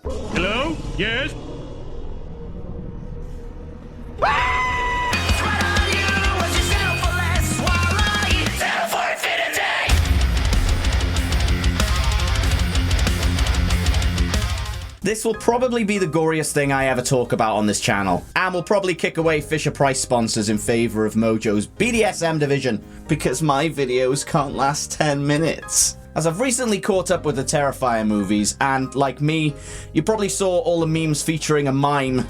Hello? Yes? This will probably be the goriest thing I ever talk about on this channel, and will probably kick away Fisher-Price sponsors in favor of Mojo's BDSM division, because my videos can't last 10 minutes. As I've recently caught up with the Terrifier movies, and like me, you probably saw all the memes featuring a mime.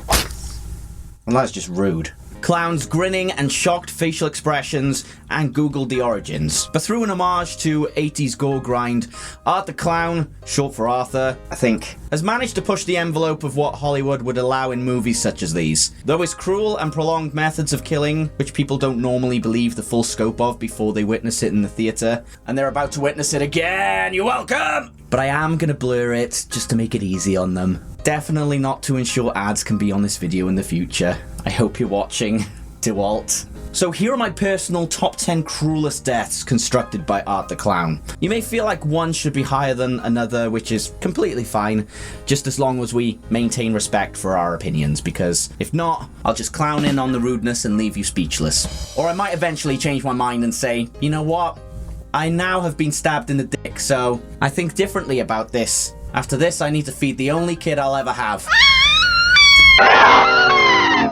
Well, that's just rude. Clowns grinning and shocked facial expressions, and googled the origins. But through an homage to 80s gore grind, Art the Clown, short for Arthur, I think, has managed to push the envelope of what Hollywood would allow in movies such as these. Though his cruel and prolonged methods of killing, which people don't normally believe the full scope of before they witness it in the theatre, and they're about to witness it again, you're welcome! But I am gonna blur it, just to make it easy on them. Definitely not to ensure ads can be on this video in the future. I hope you're watching, DeWalt. So here are my personal top 10 cruelest deaths constructed by Art the Clown. You may feel like one should be higher than another, which is completely fine, just as long as we maintain respect for our opinions, because if not, I'll just clown in on the rudeness and leave you speechless. Or I might eventually change my mind and say, you know what? I now have been stabbed in the dick, so I think differently about this. After this, I need to feed the only kid I'll ever have.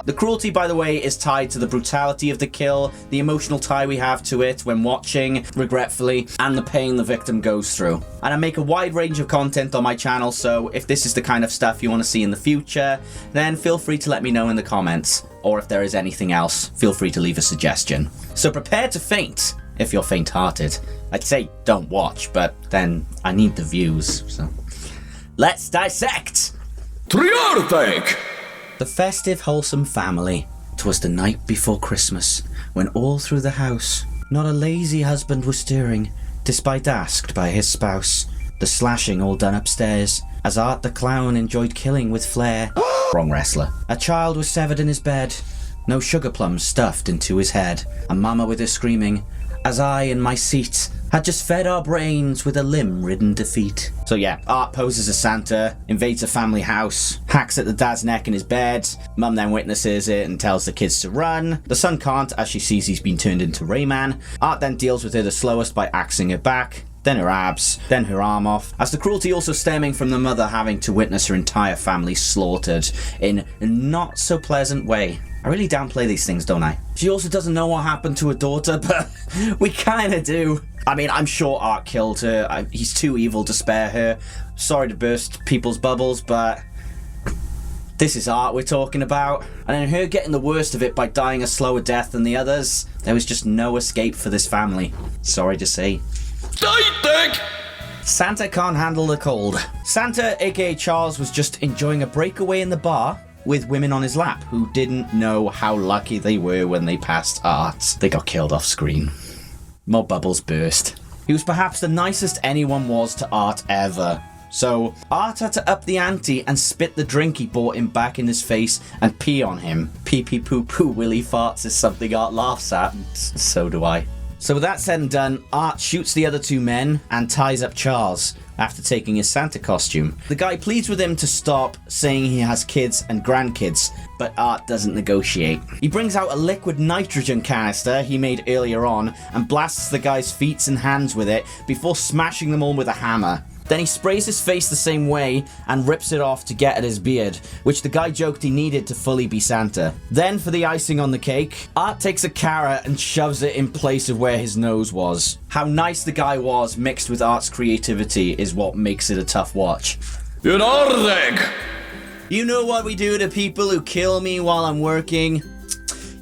The cruelty, by the way, is tied to the brutality of the kill, the emotional tie we have to it when watching, regretfully, and the pain the victim goes through. And I make a wide range of content on my channel, so if this is the kind of stuff you want to see in the future, then feel free to let me know in the comments. Or if there is anything else, feel free to leave a suggestion. So prepare to faint, if you're faint-hearted. I'd say don't watch, but then I need the views, so... Let's dissect! Triarthek! The festive, wholesome family. 'Twas the night before Christmas, when all through the house, not a lazy husband was stirring, despite asked by his spouse. The slashing all done upstairs, as Art the Clown enjoyed killing with flair. Wrong wrestler. A child was severed in his bed, no sugar plums stuffed into his head, and Mama with her screaming, as I in my seat had just fed our brains with a limb-ridden defeat. So yeah, Art poses as Santa, invades a family house, hacks at the dad's neck in his bed. Mum then witnesses it and tells the kids to run. The son can't, as she sees he's been turned into Rayman. Art then deals with her the slowest by axing her back, then her abs, then her arm off, as the cruelty also stemming from the mother having to witness her entire family slaughtered in a not so pleasant way. I really downplay these things, don't I? She also doesn't know what happened to her daughter, but we kinda do. I mean, I'm sure Art killed her. He's too evil to spare her. Sorry to burst people's bubbles, but this is Art we're talking about. And then her getting the worst of it by dying a slower death than the others, there was just no escape for this family. Sorry to say. Santa can't handle the cold. Santa, aka Charles, was just enjoying a breakaway in the bar with women on his lap who didn't know how lucky they were when they passed Art. They got killed off screen. More bubbles burst. He was perhaps the nicest anyone was to Art ever. So Art had to up the ante and spit the drink he bought him back in his face and pee on him. Pee pee poo poo willy farts is something Art laughs at, and so do I. So with that said and done, Art shoots the other two men and ties up Charles after taking his Santa costume. The guy pleads with him to stop, saying he has kids and grandkids, but Art doesn't negotiate. He brings out a liquid nitrogen canister he made earlier on and blasts the guy's feet and hands with it before smashing them all with a hammer. Then he sprays his face the same way and rips it off to get at his beard, which the guy joked he needed to fully be Santa. Then for the icing on the cake, Art takes a carrot and shoves it in place of where his nose was. How nice the guy was mixed with Art's creativity is what makes it a tough watch. You know what we do to people who kill me while I'm working?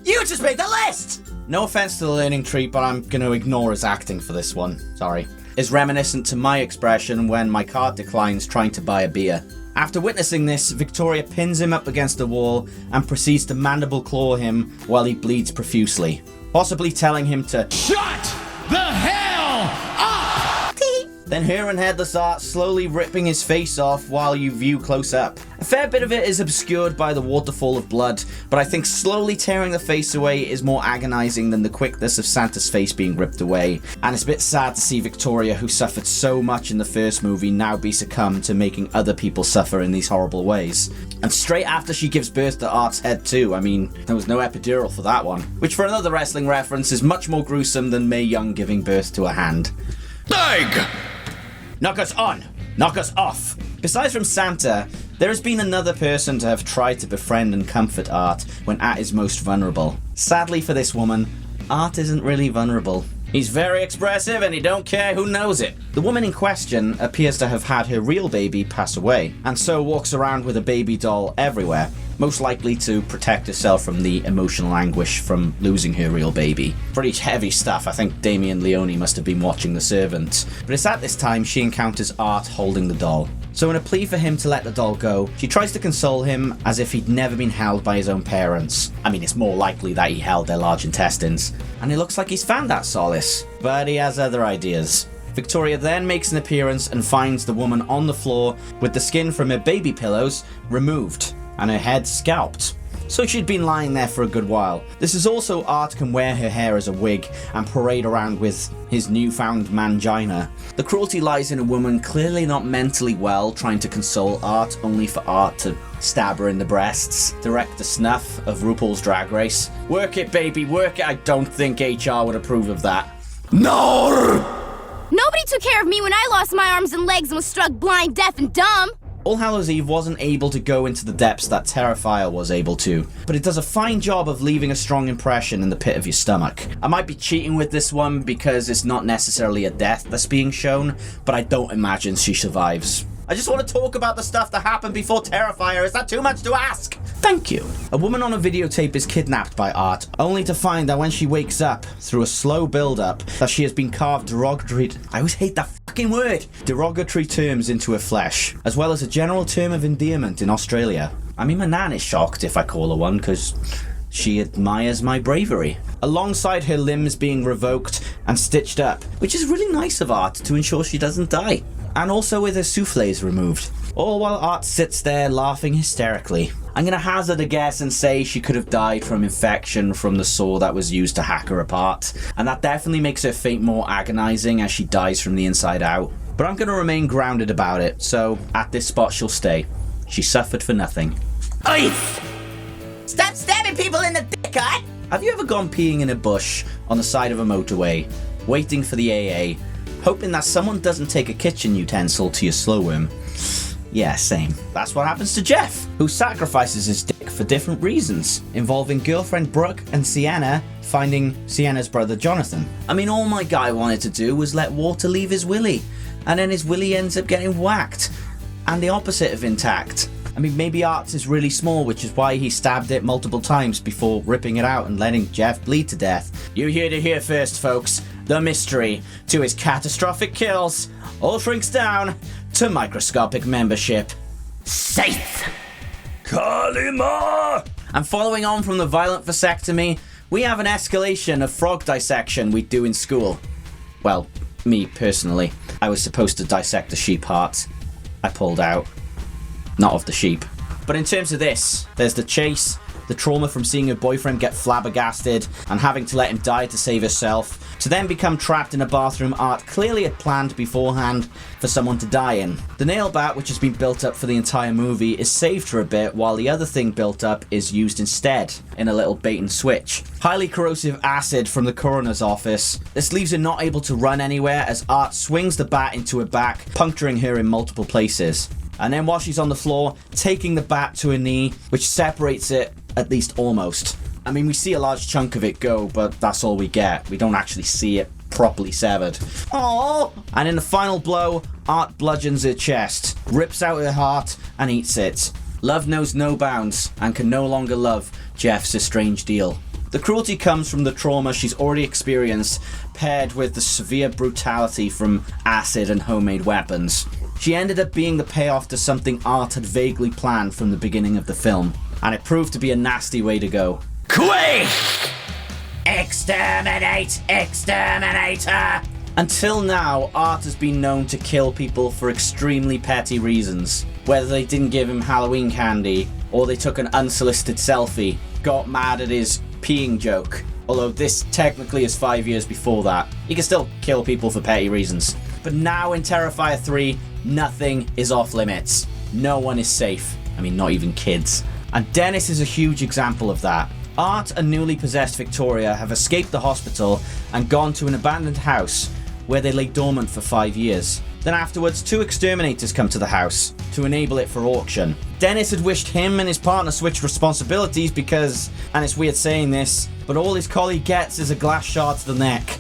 You just made the list! No offense to the learning tree, but I'm gonna ignore his acting for this one. Sorry. Is reminiscent to my expression when my card declines trying to buy a beer. After witnessing this, Victoria pins him up against a wall and proceeds to mandible claw him while he bleeds profusely, possibly telling him to Shut the hell up! then her and Headless Art slowly ripping his face off while you view close up. A fair bit of it is obscured by the waterfall of blood, but I think slowly tearing the face away is more agonizing than the quickness of Santa's face being ripped away, and it's a bit sad to see Victoria, who suffered so much in the first movie, now be succumbed to making other people suffer in these horrible ways. And straight after she gives birth to Art's head too, I mean, there was no epidural for that one, which for another wrestling reference is much more gruesome than Mae Young giving birth to a hand. Egg! Knock us on! Knock us off! Besides from Santa, there has been another person to have tried to befriend and comfort Art when at his most vulnerable. Sadly for this woman, Art isn't really vulnerable. He's very expressive and he don't care who knows it. The woman in question appears to have had her real baby pass away, and so walks around with a baby doll everywhere, most likely to protect herself from the emotional anguish from losing her real baby. Pretty heavy stuff. I think Damien Leone must have been watching The Servant. But it's at this time she encounters Art holding the doll. So in a plea for him to let the doll go, she tries to console him as if he'd never been held by his own parents. I mean, it's more likely that he held their large intestines. And it looks like he's found that solace. But he has other ideas. Victoria then makes an appearance and finds the woman on the floor with the skin from her baby pillows removed and her head scalped. So she'd been lying there for a good while. This is also Art can wear her hair as a wig and parade around with his newfound mangina. The cruelty lies in a woman clearly not mentally well trying to console Art, only for Art to stab her in the breasts. Direct the snuff of RuPaul's Drag Race. Work it, baby, work it. I don't think HR would approve of that. No! Nobody took care of me when I lost my arms and legs and was struck blind, deaf, and dumb. All Hallows Eve wasn't able to go into the depths that Terrifier was able to, but it does a fine job of leaving a strong impression in the pit of your stomach. I might be cheating with this one because it's not necessarily a death that's being shown, but I don't imagine she survives. I just want to talk about the stuff that happened before Terrifier. Is that too much to ask? Thank you. A woman on a videotape is kidnapped by Art, only to find that when she wakes up, through a slow build-up, that she has been carved derogatory... I always hate that fucking word! Derogatory terms into her flesh, as well as a general term of endearment in Australia. I mean, my nan is shocked if I call her one, because she admires my bravery. Alongside her limbs being revoked and stitched up, which is really nice of Art to ensure she doesn't die. And also with her soufflés removed. All while Art sits there laughing hysterically. I'm gonna hazard a guess and say she could have died from infection from the saw that was used to hack her apart. And that definitely makes her fate more agonizing as she dies from the inside out. But I'm gonna remain grounded about it, so at this spot she'll stay. She suffered for nothing. Ice! Stop stabbing people in the dick, Art! Have you ever gone peeing in a bush on the side of a motorway, waiting for the AA, hoping that someone doesn't take a kitchen utensil to your slow worm? Yeah, same. That's what happens to Jeff, who sacrifices his dick for different reasons, involving girlfriend Brooke and Sienna finding Sienna's brother Jonathan. I mean, all my guy wanted to do was let water leave his willy, and then his willy ends up getting whacked, and the opposite of intact. I mean, maybe Art's is really small, which is why he stabbed it multiple times before ripping it out and letting Jeff bleed to death. You heard it here first, folks. The mystery to his catastrophic kills all shrinks down to microscopic membership. Safe! Kalima! And following on from the violent vasectomy, we have an escalation of frog dissection we do in school. Well, me personally. I was supposed to dissect a sheep heart. I pulled out. Not of the sheep. But in terms of this, there's the chase, the trauma from seeing her boyfriend get flabbergasted and having to let him die to save herself, to then become trapped in a bathroom Art clearly had planned beforehand for someone to die in. The nail bat, which has been built up for the entire movie, is saved for a bit, while the other thing built up is used instead in a little bait and switch. Highly corrosive acid from the coroner's office. This leaves her not able to run anywhere as Art swings the bat into her back, puncturing her in multiple places. And then while she's on the floor, taking the bat to her knee, which separates it, at least almost. I mean, we see a large chunk of it go, but that's all we get. We don't actually see it properly severed. Aww! And in the final blow, Art bludgeons her chest, rips out her heart, and eats it. Love knows no bounds, and can no longer love Jeff's estranged deal. The cruelty comes from the trauma she's already experienced, paired with the severe brutality from acid and homemade weapons. She ended up being the payoff to something Art had vaguely planned from the beginning of the film, and it proved to be a nasty way to go. Quake! Exterminate! Exterminator! Until now, Art has been known to kill people for extremely petty reasons. Whether they didn't give him Halloween candy, or they took an unsolicited selfie, got mad at his peeing joke. Although this technically is 5 years before that. He can still kill people for petty reasons. But now in Terrifier 3, nothing is off limits. No one is safe. I mean, not even kids. And Dennis is a huge example of that. Art and newly possessed Victoria have escaped the hospital and gone to an abandoned house where they lay dormant for 5 years. Then afterwards, 2 exterminators come to the house to enable it for auction. Dennis had wished him and his partner switched responsibilities because, and it's weird saying this, but all his colleague gets is a glass shard to the neck.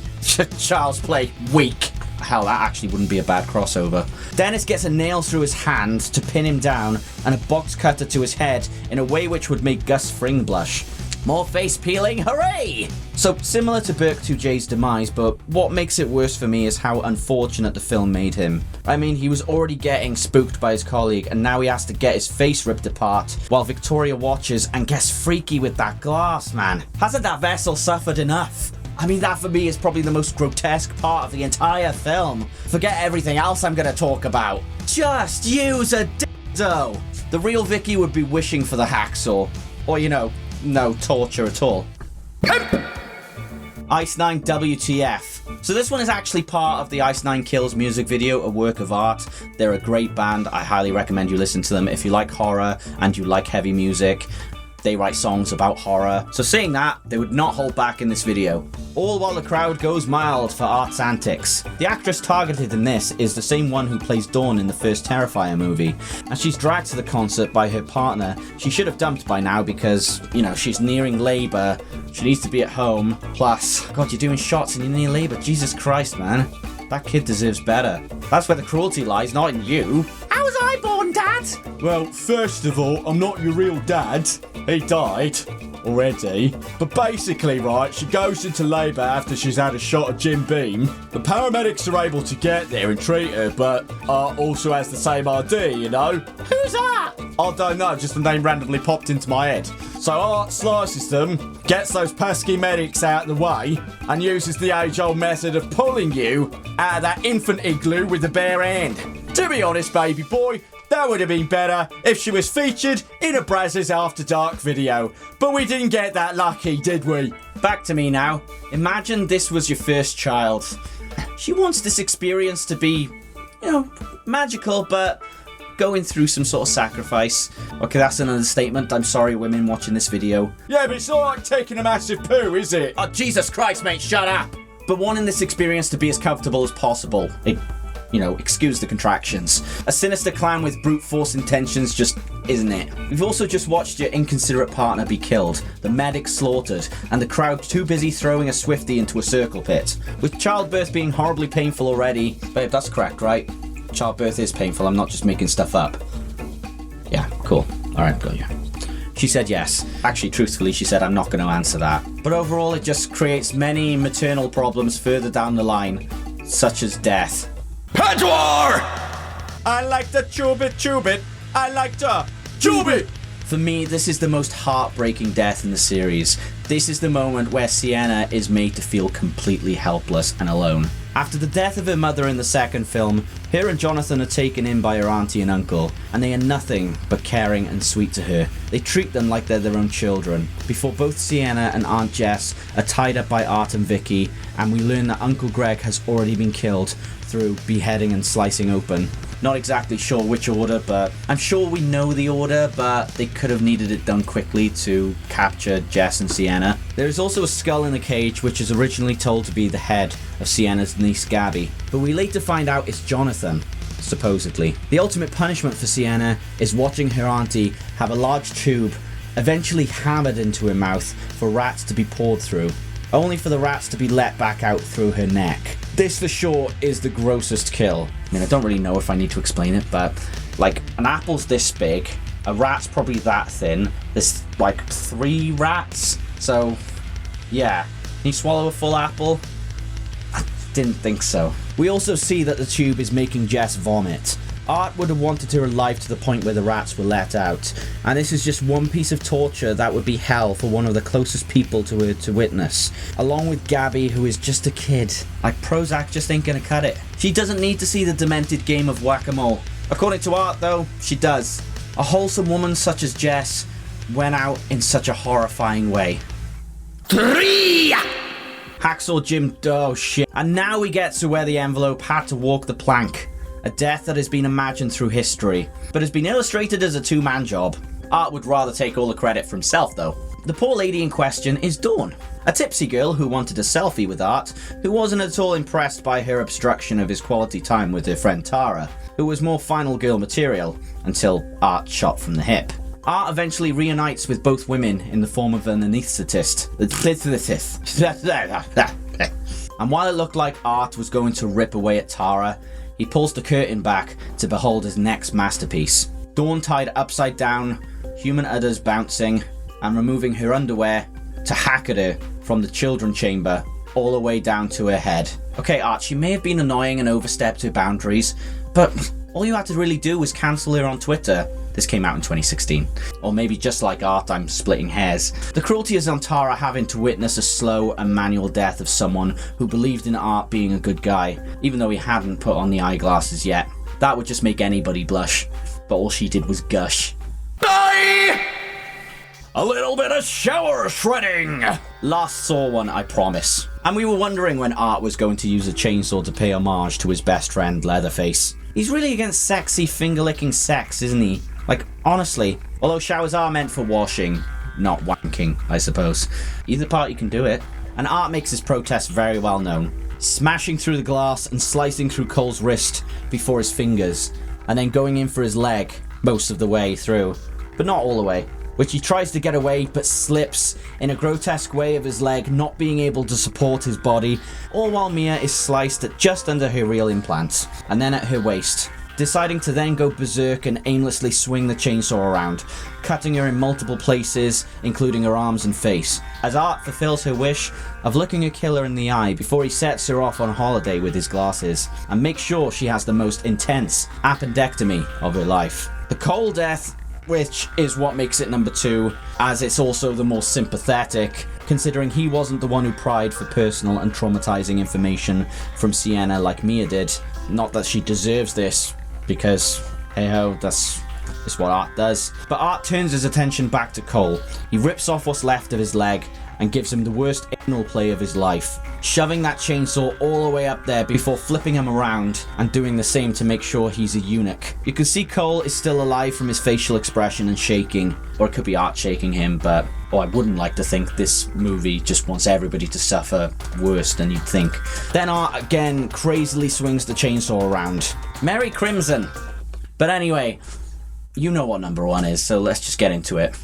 Child's play, weak. Hell, that actually wouldn't be a bad crossover. Dennis gets a nail through his hand to pin him down and a box cutter to his head in a way which would make Gus Fring blush. More face peeling, hooray! So similar to Burke 2J's demise, but what makes it worse for me is how unfortunate the film made him. I mean, he was already getting spooked by his colleague and now he has to get his face ripped apart while Victoria watches and gets freaky with that glass, man. Hasn't that vessel suffered enough? I mean, that for me is probably the most grotesque part of the entire film. Forget everything else I'm gonna talk about. Just use a dildo! The real Vicky would be wishing for the hacksaw. Or, you know, no torture at all. Ice 9 WTF. So this one is actually part of the Ice 9 Kills music video, a work of art. They're a great band. I highly recommend you listen to them if you like horror and you like heavy music. They write songs about horror. So saying that, they would not hold back in this video. All while the crowd goes mild for Art's antics. The actress targeted in this is the same one who plays Dawn in the first Terrifier movie. And she's dragged to the concert by her partner. She should have dumped by now because, you know, she's nearing labor. She needs to be at home. Plus, God, you're doing shots and you're near labor. Jesus Christ, man. That kid deserves better. That's where the cruelty lies, not in you. How was I born, Dad? Well, first of all, I'm not your real dad. He died already. But basically, right, she goes into labour after she's had a shot of Jim Beam. The paramedics are able to get there and treat her, but Art also has the same ID, you know? Who's that? I don't know, just the name randomly popped into my head. So Art slices them, gets those pesky medics out of the way, and uses the age-old method of pulling you out of that infant igloo with the bare hand. To be honest, baby boy, that would have been better if she was featured in a Brazzers After Dark video. But we didn't get that lucky, did we? Back to me now. Imagine this was your first child. She wants this experience to be, you know, magical, but going through some sort of sacrifice. Okay, that's an understatement. I'm sorry, women watching this video. Yeah, but it's not like taking a massive poo, is it? Oh, Jesus Christ, mate, shut up! But wanting this experience to be as comfortable as possible. You know, excuse the contractions. A sinister clown with brute force intentions just isn't it. We've also just watched your inconsiderate partner be killed, the medic slaughtered, and the crowd too busy throwing a Swiftie into a circle pit. With childbirth being horribly painful already. Babe, that's correct, right? Childbirth is painful, I'm not just making stuff up. Yeah, cool. Alright, got you. She said yes. Actually, truthfully, she said I'm not going to answer that. But overall, it just creates many maternal problems further down the line, such as death. Edward! I like to tube it. I like to tube it. For me, this is the most heartbreaking death in the series. This is the moment where Sienna is made to feel completely helpless and alone. After the death of her mother in the second film, her and Jonathan are taken in by her auntie and uncle, and they are nothing but caring and sweet to her. They treat them like they're their own children, before both Sienna and Aunt Jess are tied up by Art and Vicky, and we learn that Uncle Greg has already been killed through beheading and slicing open. Not exactly sure which order, but I'm sure we know the order, but they could have needed it done quickly to capture Jess and Sienna. There is also a skull in the cage, which is originally told to be the head of Sienna's niece Gabby, but we later find out it's Jonathan, supposedly. The ultimate punishment for Sienna is watching her auntie have a large tube eventually hammered into her mouth for rats to be poured through, only for the rats to be let back out through her neck. This for sure is the grossest kill. I mean, I don't really know if I need to explain it, but like an apple's this big, a rat's probably that thin, there's like 3 rats, so yeah. Can you swallow a full apple? I didn't think so. We also see that the tube is making Jess vomit. Art would have wanted her alive to the point where the rats were let out, and this is just one piece of torture that would be hell for one of the closest people to her to witness, along with Gabby, who is just a kid. Like, Prozac just ain't gonna cut it. She doesn't need to see the demented game of whack-a-mole. According to Art, though, she does. A wholesome woman such as Jess went out in such a horrifying way. 3! Hacksaw Jim, oh shit. And now we get to where the envelope had to walk the plank. A death that has been imagined through history, but has been illustrated as a two-man job. Art would rather take all the credit for himself, though. The poor lady in question is Dawn, a tipsy girl who wanted a selfie with Art, who wasn't at all impressed by her obstruction of his quality time with her friend Tara, who was more final girl material, until Art shot from the hip. Art eventually reunites with both women in the form of an anesthetist. And while it looked like Art was going to rip away at Tara, he pulls the curtain back to behold his next masterpiece. Dawn tied upside down, human udders bouncing, and removing her underwear to hack at her from the children chamber all the way down to her head. Okay, Art, she may have been annoying and overstepped her boundaries, but all you had to really do was cancel her on Twitter. This came out in 2016. Or maybe just like Art, I'm splitting hairs. The cruelty is on Tara having to witness a slow and manual death of someone who believed in Art being a good guy, even though he hadn't put on the eyeglasses yet. That would just make anybody blush. But all she did was gush. Die! A little bit of shower shredding! Last saw one, I promise. And we were wondering when Art was going to use a chainsaw to pay homage to his best friend, Leatherface. He's really against sexy finger-licking sex, isn't he? Like, honestly, although showers are meant for washing, not wanking, I suppose. Either party can do it. And Art makes his protest very well known, smashing through the glass and slicing through Cole's wrist before his fingers, and then going in for his leg most of the way through, but not all the way, which he tries to get away but slips in a grotesque way of his leg not being able to support his body, all while Mia is sliced at just under her real implants, and then at her waist, deciding to then go berserk and aimlessly swing the chainsaw around, cutting her in multiple places, including her arms and face, as Art fulfills her wish of looking a killer in the eye before he sets her off on holiday with his glasses, and makes sure she has the most intense appendectomy of her life. The Cole death, which is what makes it number 2, as it's also the more sympathetic, considering he wasn't the one who pried for personal and traumatizing information from Sienna like Mia did. Not that she deserves this, because, hey-ho, that's what Art does. But Art turns his attention back to Cole. He rips off what's left of his leg and gives him the worst anal play of his life, shoving that chainsaw all the way up there before flipping him around and doing the same to make sure he's a eunuch. You can see Cole is still alive from his facial expression and shaking, or it could be Art shaking him, but I wouldn't like to think this movie just wants everybody to suffer worse than you'd think. Then Art again crazily swings the chainsaw around. Merry Crimson! But anyway, you know what number 1 is, so let's just get into it.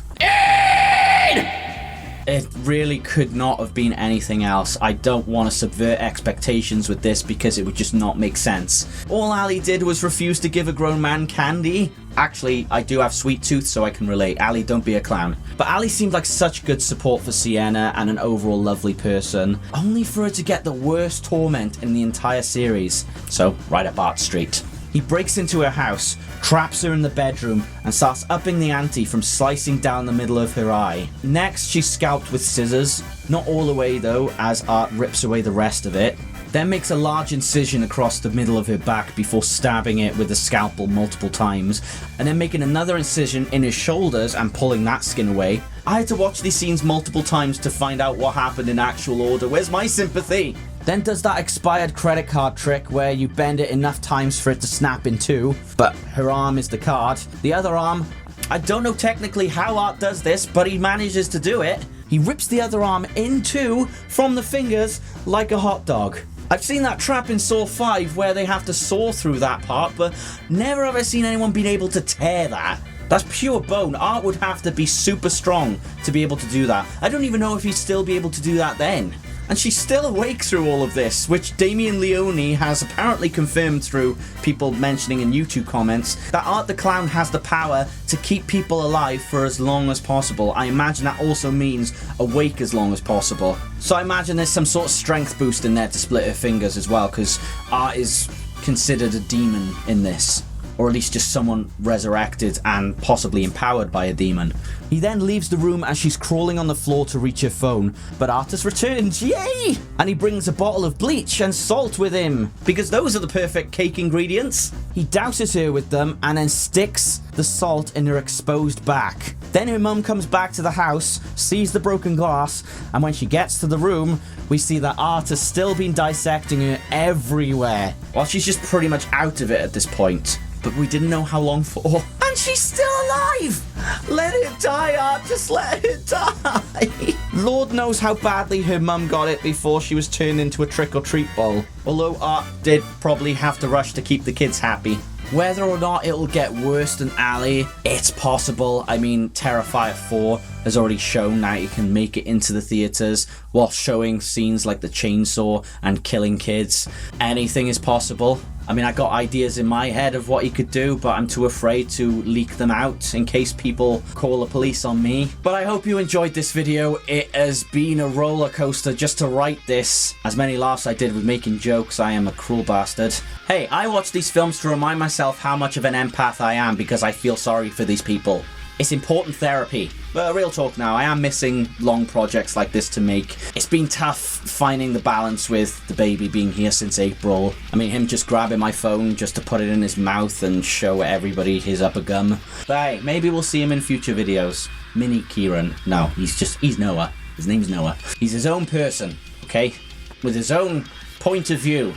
It really could not have been anything else. I don't want to subvert expectations with this because it would just not make sense. All Ali did was refuse to give a grown man candy. Actually, I do have sweet tooth, so I can relate. Ali, don't be a clown. But Ali seemed like such good support for Sienna and an overall lovely person, only for her to get the worst torment in the entire series. So, right up Art Street. He breaks into her house, traps her in the bedroom, and starts upping the ante from slicing down the middle of her eye. Next, she's scalped with scissors, not all the way though, as Art rips away the rest of it. Then makes a large incision across the middle of her back before stabbing it with a scalpel multiple times, and then making another incision in her shoulders and pulling that skin away. I had to watch these scenes multiple times to find out what happened in actual order. Where's my sympathy? Then does that expired credit card trick where you bend it enough times for it to snap in two, but her arm is the card. The other arm, I don't know technically how Art does this, but he manages to do it. He rips the other arm in two from the fingers like a hot dog. I've seen that trap in Saw 5 where they have to saw through that part, but never have I seen anyone being able to tear that. That's pure bone. Art would have to be super strong to be able to do that. I don't even know if he'd still be able to do that then. And she's still awake through all of this, which Damien Leone has apparently confirmed through people mentioning in YouTube comments that Art the Clown has the power to keep people alive for as long as possible. I imagine that also means awake as long as possible. So I imagine there's some sort of strength boost in there to split her fingers as well, because Art is considered a demon in this. or at least just someone resurrected and possibly empowered by a demon. He then leaves the room as she's crawling on the floor to reach her phone, but Artus returns, yay! And he brings a bottle of bleach and salt with him, because those are the perfect cake ingredients. He douses her with them and then sticks the salt in her exposed back. Then her mum comes back to the house, sees the broken glass, and when she gets to the room, we see that Art has still been dissecting her everywhere. Well, she's just pretty much out of it at this point, but we didn't know how long for. And she's still alive! Let it die, Art, just let it die! Lord knows how badly her mum got it before she was turned into a trick-or-treat bowl. Although Art did probably have to rush to keep the kids happy. Whether or not it'll get worse than Ali, it's possible. I mean, Terrifier 4 has already shown that it can make it into the theaters while showing scenes like the chainsaw and killing kids. Anything is possible. I mean, I got ideas in my head of what he could do, but I'm too afraid to leak them out in case people call the police on me. But I hope you enjoyed this video. It has been a roller coaster just to write this. As many laughs I did with making jokes, I am a cruel bastard. Hey, I watch these films to remind myself how much of an empath I am because I feel sorry for these people. It's important therapy. But real talk now, I am missing long projects like this to make. It's been tough finding the balance with the baby being here since April. I mean, him just grabbing my phone just to put it in his mouth and show everybody his upper gum. But hey, maybe we'll see him in future videos. Mini Keyrun. No, he's Noah. His name's Noah. He's his own person, okay? With his own point of view.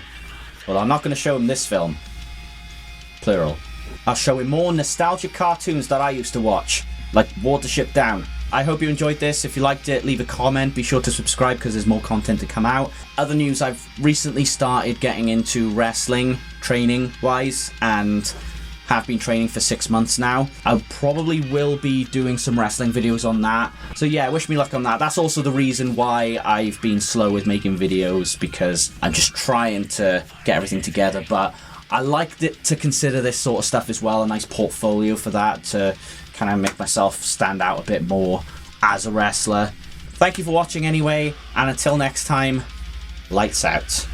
Well, I'm not going to show him this film. Plural. I'll show him more nostalgic cartoons that I used to watch, like Watership Down. I hope you enjoyed this. If you liked it, leave a comment. Be sure to subscribe because there's more content to come out. Other news, I've recently started getting into wrestling, training-wise, and have been training for 6 months now. I probably will be doing some wrestling videos on that. So yeah, wish me luck on that. That's also the reason why I've been slow with making videos, because I'm just trying to get everything together, but I liked it to consider this sort of stuff as well, a nice portfolio for that, to kind of make myself stand out a bit more as a wrestler. Thank you for watching anyway, and until next time, lights out.